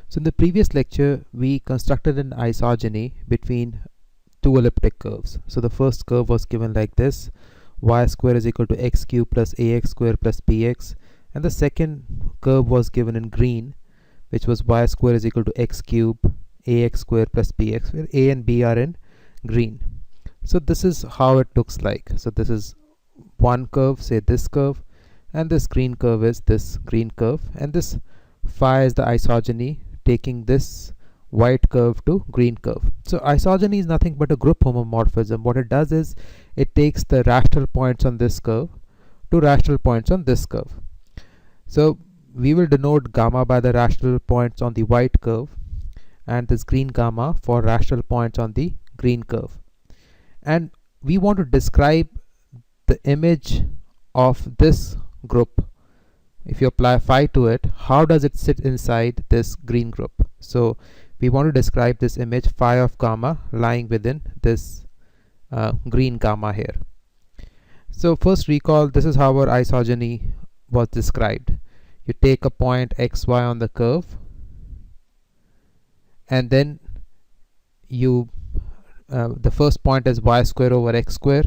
So in the previous lecture, we constructed an isogeny between two elliptic curves. So the first curve was given like this: y square is equal to x cube plus ax square plus bx, and the second curve was given in green, which was y square is equal to x cube ax square plus bx, where a and b are in green. So this is how it looks like. So this is one curve, say this curve, and this green curve is this green curve, and this phi is the isogeny taking this white curve to green curve. So isogeny is nothing but a group homomorphism. What it does is it takes the rational points on this curve to rational points on this curve. So we will denote gamma by the rational points on the white curve and this green gamma for rational points on the green curve. And we want to describe the image of this group. If you apply phi to it, how does it sit inside this green group? So we want to describe this image phi of gamma lying within this green gamma here. So first recall, this is how our isogeny was described. You take a point xy on the curve, and then you the first point is y square over x square.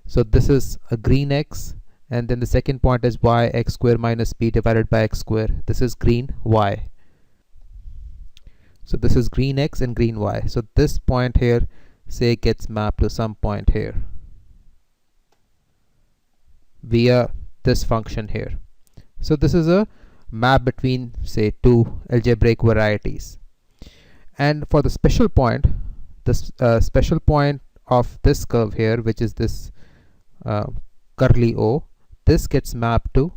So this is a green x, and then the second point is y x square minus b divided by x square. This is green y. So this is green x and green y. So this point here, say, gets mapped to some point here via this function here. So this is a map between, say, two algebraic varieties. And for the special point, this special point of this curve here, which is this curly O, this gets mapped to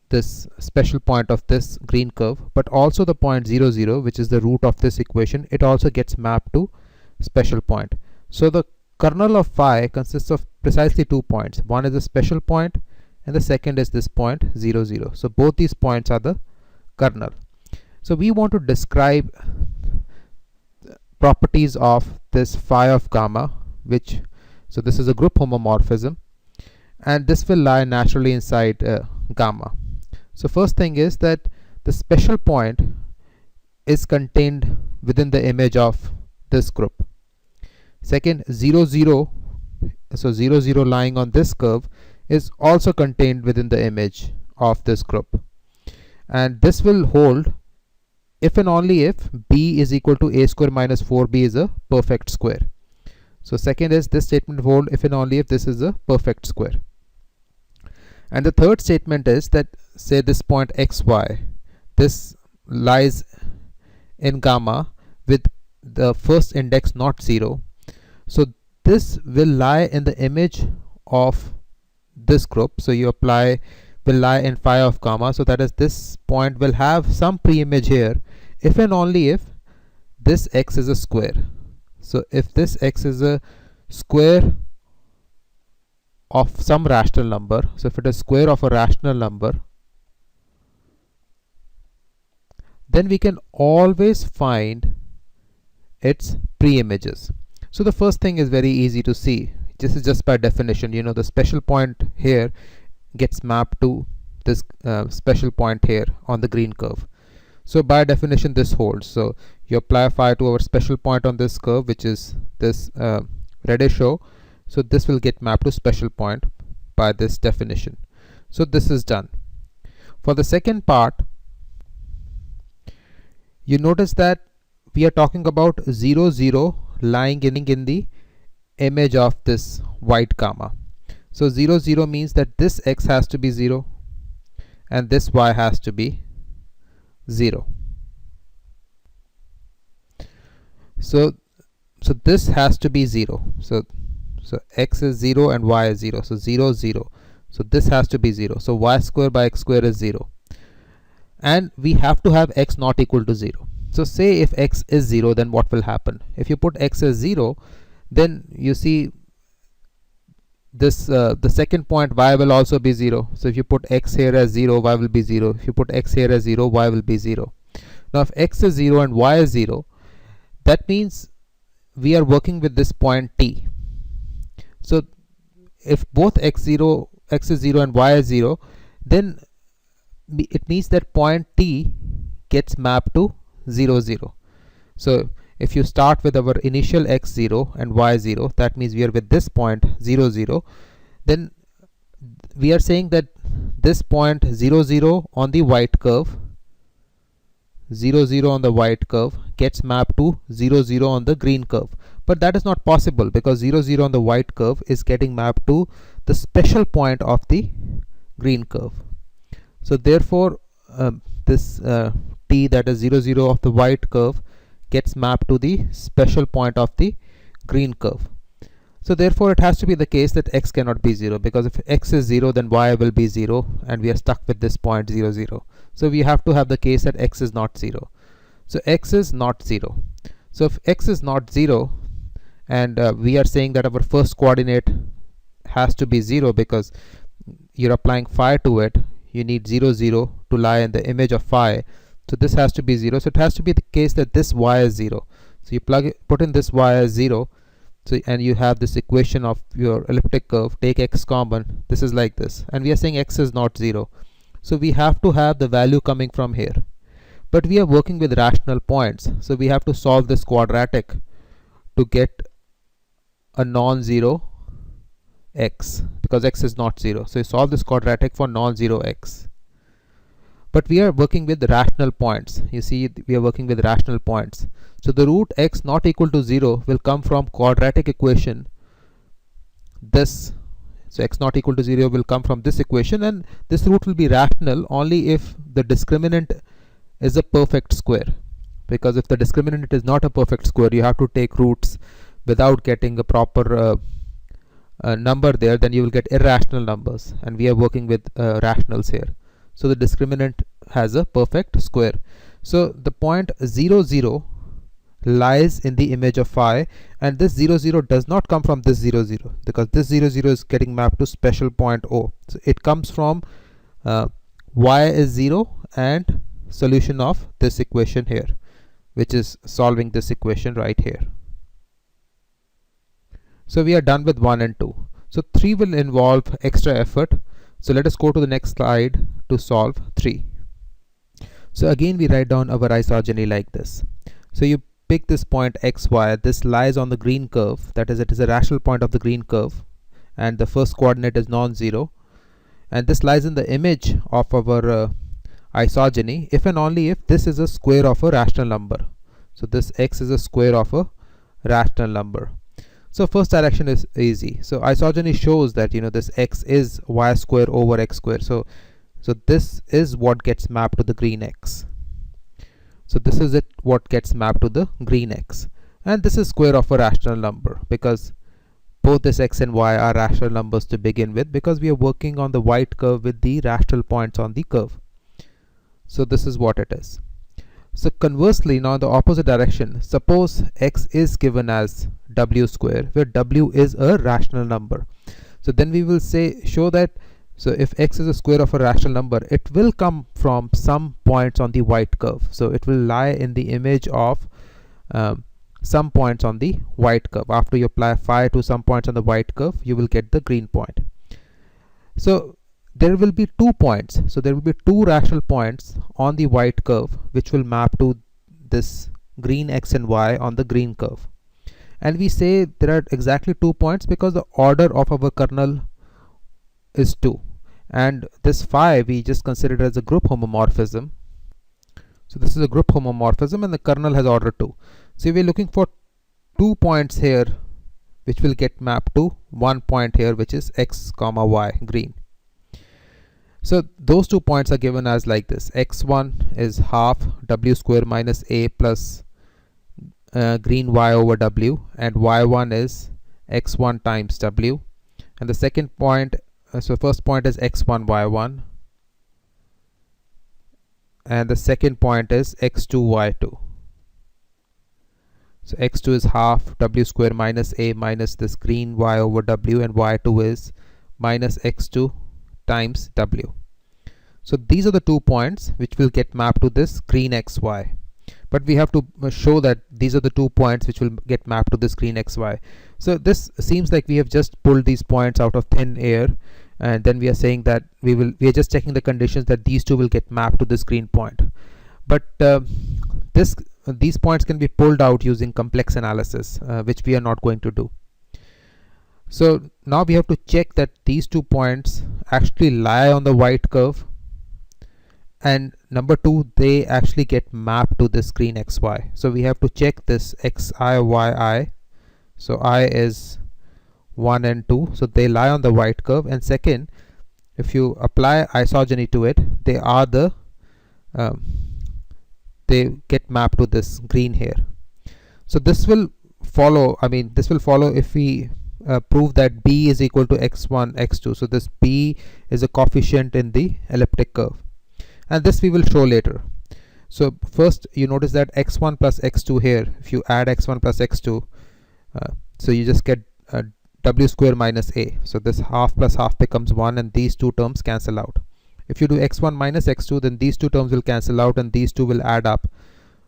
this special point of this green curve, but also the point 0, 0, which is the root of this equation, it also gets mapped to special point. So the kernel of phi consists of precisely 2 points. One is a special point and the second is this point 0, 0. So both these points are the kernel. So we want to describe properties of this phi of gamma, which, so this is a group homomorphism, and this will lie naturally inside gamma. So first thing is that the special point is contained within the image of this group. Second, 0, 0, so 0, 0 lying on this curve is also contained within the image of this group, and this will hold if and only if b is equal to a square minus 4b is a perfect square. So second is this statement will hold if and only if this is a perfect square. And the third statement is that, say, this point xy, this lies in gamma with the first index not 0. So this will lie in the image of this group. So you apply will lie in phi of gamma. So that is, this point will have some pre-image here if and only if this x is a square. So if this x is a square of some rational number, so if it is square of a rational number, then we can always find its pre-images. So the first thing is very easy to see. This is just by definition. You know, the special point here gets mapped to this special point here on the green curve. So by definition this holds. So you apply phi to our special point on this curve, which is this reddish O. So this will get mapped to special point by this definition. So this is done. For the second part, you notice that we are talking about 0, 0 lying in the image of this white gamma. So 0, 0 means that this x has to be 0 and this y has to be 0. So this has to be 0. So x is 0 and y is 0. So 0, 0. So this has to be 0. So y square by x square is 0. And we have to have x not equal to 0. So say if x is 0, then what will happen? If you put x as 0, then you see this the second point y will also be 0. So if you put x here as 0, y will be 0. If you put x here as 0, y will be 0. Now if x is 0 and y is 0, that means we are working with this point t. So if both x is 0 and y is 0, then it means that point t gets mapped to 0 0. So if you start with our initial x0 and y0, that means we are with this point 0 0, then we are saying that this point 0 0 on the white curve, 0 0 on the white curve gets mapped to 0 0 on the green curve. But that is not possible because 0 0 on the white curve is getting mapped to the special point of the green curve. So therefore this t, that is 0 0 of the white curve, gets mapped to the special point of the green curve. So therefore it has to be the case that x cannot be 0, because if x is 0 then y will be 0, and we are stuck with this point 0 0. So we have to have the case that x is not 0. So x is not 0. So if x is not 0, and we are saying that our first coordinate has to be 0 because you're applying phi to it, you need 0 0 to lie in the image of phi. So this has to be 0. So it has to be the case that this y is 0. So you put in this y as 0. So and you have this equation of your elliptic curve. Take x common. This is like this, and we are saying x is not 0. So we have to have the value coming from here. But we are working with rational points, so we have to solve this quadratic to get a non-zero x, because x is not 0. So you solve this quadratic for non-zero x. But we are working with rational points. You see, we are working with rational points. So the root x not equal to 0 will come from quadratic equation this. So x not equal to 0 will come from this equation, and this root will be rational only if the discriminant is a perfect square. Because if the discriminant is not a perfect square, you have to take roots without getting a proper number there, then you will get irrational numbers, and we are working with rationals here. So the discriminant has a perfect square. So the point 0 0 lies in the image of phi, and this 0 0 does not come from this 0 0, because this 0 0 is getting mapped to special point O. So it comes from y is 0 and solution of this equation here, which is solving this equation right here. So we are done with 1 and 2. So 3 will involve extra effort. So let us go to the next slide to solve 3. So again we write down our isogeny like this. So you pick this point xy. This lies on the green curve, that is, it is a rational point of the green curve, and the first coordinate is non-zero, and this lies in the image of our isogeny if and only if this is a square of a rational number. So this x is a square of a rational number. So first direction is easy. So isogeny shows that this x is y square over x square. So this is what gets mapped to the green x. So this is what gets mapped to the green x, and this is square of a rational number, because both this x and y are rational numbers to begin with, because we are working on the white curve with the rational points on the curve. So this is what it is. So conversely, now in the opposite direction, suppose x is given as w square, where w is a rational number. So then we will show that, so if x is a square of a rational number, it will come from some points on the white curve. So it will lie in the image of some points on the white curve. After you apply phi to some points on the white curve, you will get the green point. So there will be 2 points. So there will be 2 rational points on the white curve which will map to this green x and y on the green curve. And we say there are exactly 2 points because the order of our kernel is 2. And this phi we just consider it as a group homomorphism. So this is a group homomorphism, and the kernel has order 2. So we're looking for 2 points here which will get mapped to 1 point here, which is x comma y, green. So those 2 points are given as like this. x1 is half w square minus a plus green y over w, and y1 is x1 times w, and the second point, so first point is x1 y1, and the second point is x2 y2. So x2 is half w square minus a minus this green y over w, and y2 is minus x2 times w. So these are the 2 points which will get mapped to this green xy. But we have to show that these are the 2 points which will get mapped to this green xy. So this seems like we have just pulled these points out of thin air, and then we are saying that we are just checking the conditions that these 2 will get mapped to this green point. but these points can be pulled out using complex analysis, which we are not going to do. So now we have to check that these 2 points actually lie on the white curve, and number 2, they actually get mapped to this green xy. So we have to check this xi yi. So I is 1 and 2, so they lie on the white curve. And second, if you apply isogeny to it, they are they get mapped to this green here. So this will follow, this will follow if we prove that b is equal to x1 x2. So this b is a coefficient in the elliptic curve, and this we will show later. So first, you notice that x1 plus x2 here, if you add x1 plus x2, so you just get w square minus a. So this half plus half becomes 1, and these 2 terms cancel out. If you do x1 minus x2, then these 2 terms will cancel out and these 2 will add up,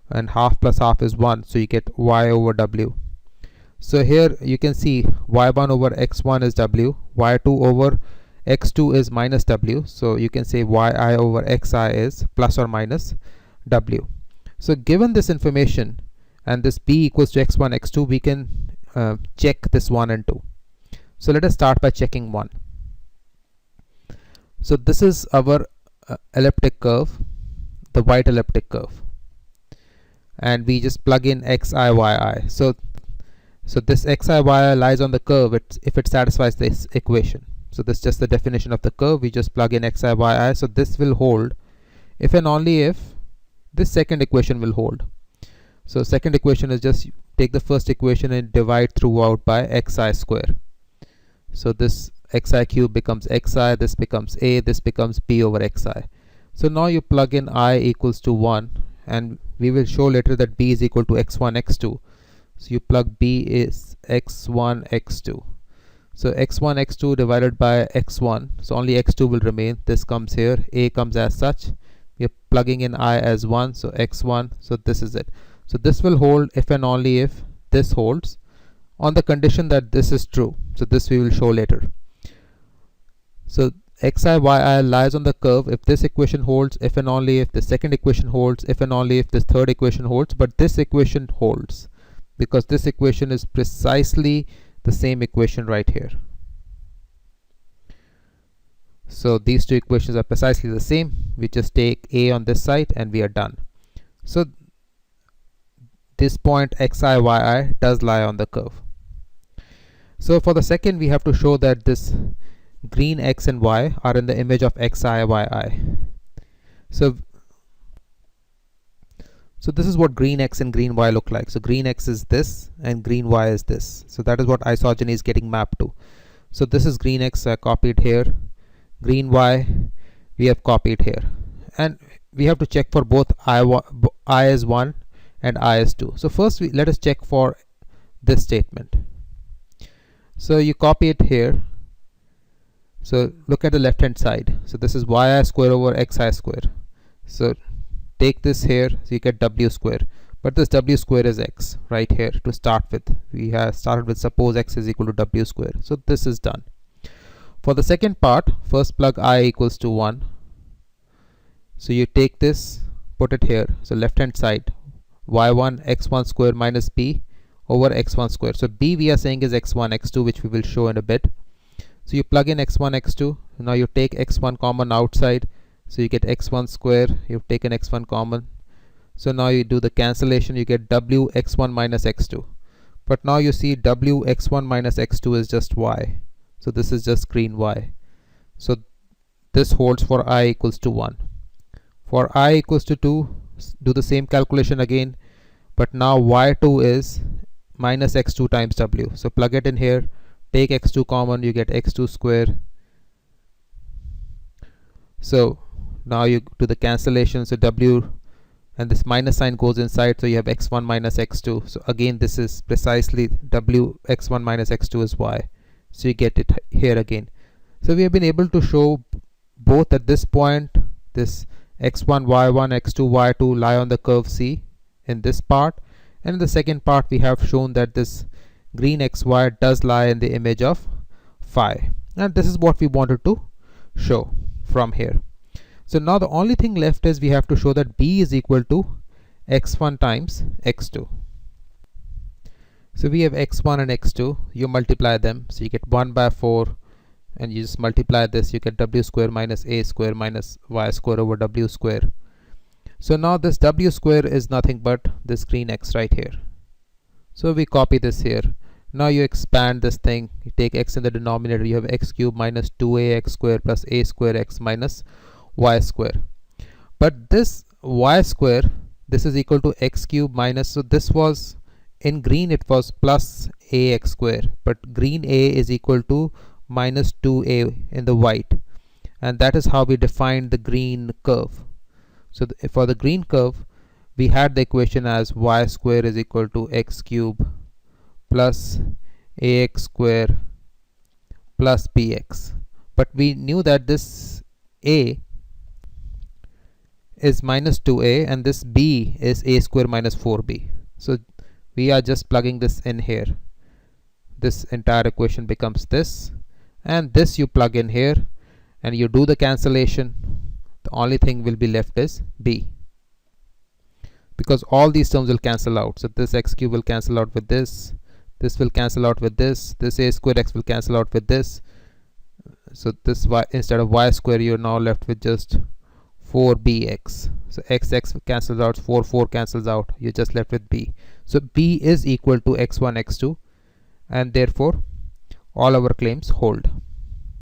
and half plus half is 1, so you get y over w. So here you can see y1 over x1 is w, y2 over x2 is minus w, so you can say yi over xi is plus or minus w. So given this information and this b equals to x1 x2, we can check this 1 and 2. So let us start by checking 1. So this is our elliptic curve, the white elliptic curve, and we just plug in xi yi. So this xi yi lies on the curve if it satisfies this equation. So this is just the definition of the curve. We just plug in xi yi. So this will hold if and only if this second equation will hold. So second equation is just take the first equation and divide throughout by xi square. So this xi cube becomes xi, this becomes a, this becomes b over xi. So now you plug in I equals to 1, and we will show later that b is equal to x1 x2. So you plug b is x1 x2. So x1 x2 divided by x1, so only x2 will remain. This comes here, a comes as such. We are plugging in I as 1, so x1, so this is it. So this will hold if and only if this holds, on the condition that this is true. So this we will show later. So xi yi lies on the curve if this equation holds, if and only if the second equation holds, if and only if this third equation holds. But this equation holds because this equation is precisely the same equation right here. So these 2 equations are precisely the same. We just take a on this side and we are done. So this point xi yi does lie on the curve. So for the second, we have to show that this green x and y are in the image of xi yi. So this is what green x and green y look like. So green x is this and green y is this. So that is what isogeny is getting mapped to. So this is green x copied here, green y we have copied here, and we have to check for both I is 1 and I is 2. So first let us check for this statement. So you copy it here. So look at the left hand side. So this is yi square over xi square. So take this here, so you get w square, but this w square is x right here to start with. We have started with suppose x is equal to w square. So this is done. For the second part, first plug I equals to 1. So you take this, put it here. So left hand side, y1 x1 square minus b over x1 square. So b we are saying is x1 x2, which we will show in a bit. So you plug in x1 x2. Now you take x1 common outside, so you get x1 square. You've taken x1 common, so now you do the cancellation, you get w x1 minus x2. But now you see w x1 minus x2 is just y, so this is just green y. So this holds for I equals to 1. For I equals to 2, do the same calculation again, but now y2 is minus x2 times w. So plug it in here, take x2 common, you get x2 square. So now you do the cancellation, so w and this minus sign goes inside, so you have x1 minus x2. So again this is precisely w x1 minus x2 is y, so you get it here again. So we have been able to show both at this point this x1 y1 x2 y2 lie on the curve C in this part, and in the second part we have shown that this green xy does lie in the image of phi, and this is what we wanted to show from here. So now the only thing left is we have to show that b is equal to x1 times x2. So we have x1 and x2, you multiply them, so you get 1 by 4, and you just multiply this, you get w square minus a square minus y square over w square. So now this w square is nothing but this green x right here. So we copy this here. Now you expand this thing, you take x in the denominator, you have x cubed minus 2ax square plus a square x minus y square. But this y square, this is equal to x cubed minus, so this was in green it was plus ax square, but green a is equal to minus 2a in the white, and that is how we defined the green curve. So for the green curve we had the equation as y square is equal to x cube plus ax square plus bx, but we knew that this a is minus 2a and this b is a square minus 4b. So we are just plugging this in here. This entire equation becomes this, and this you plug in here and you do the cancellation. The only thing will be left is b, because all these terms will cancel out. So this x cube will cancel out with this will cancel out with this a square x will cancel out with this. So this y, instead of y square, you're now left with just 4bx. So x cancels out, 4 cancels out, you're just left with b. So b is equal to x1 x2, and therefore all our claims hold.